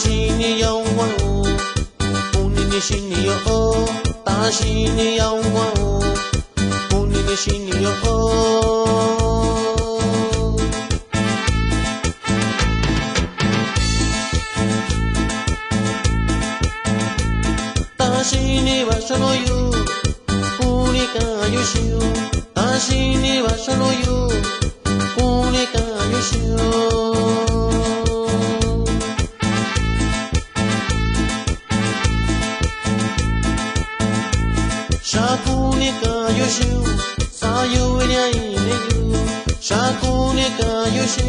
西你要我哦，不你的心里有哦，大西你要我哦，不你的心里有哦。大西你晚上都有，不你敢有修，大西你晚上都有，不你敢有修。傻姑娘敢有修，啥有为了一没有？傻姑娘敢有修，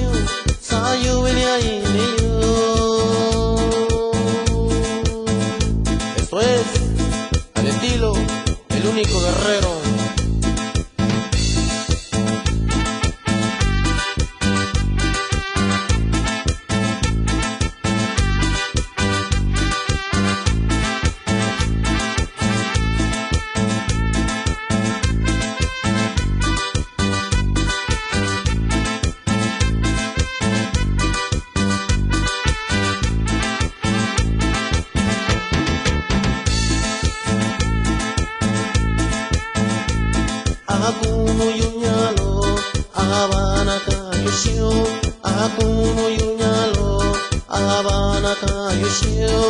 啥有为了一没有？Esto es al estilo el único guerrero. Aku no yunyalo, Habana kayusyo. Aku no yunyalo, Habana kayusyo.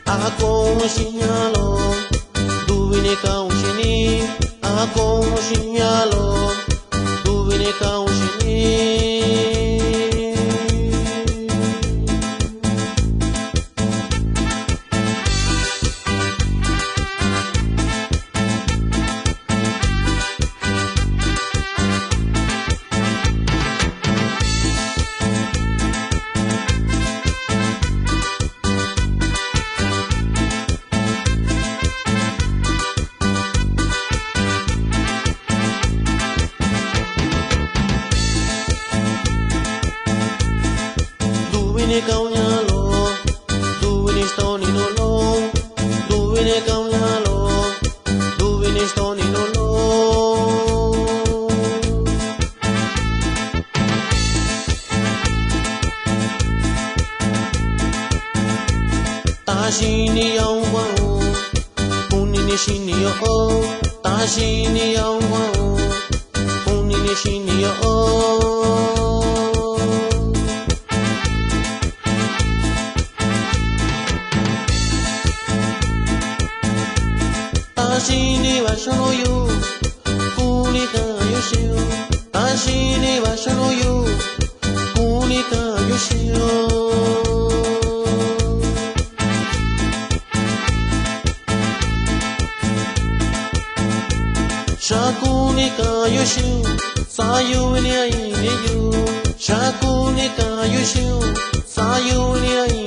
Ako no sinyalo, duvine kaushini. Ako no sinyalo, duvine kaushini. Duvine kaunyalo, duvine stoni no lo, duvine kaunyalo, duvine stoni no lo. Tashini yawa o, punini shini yo o, tashini yawa o, punini shini yo o. Tashini bashono yo, kunika yoshio. Tashini bashono yo, kunika yoshio. Shakunika yoshio, sayu ni ai ne yo. Shakunika yoshio, sayu ni ai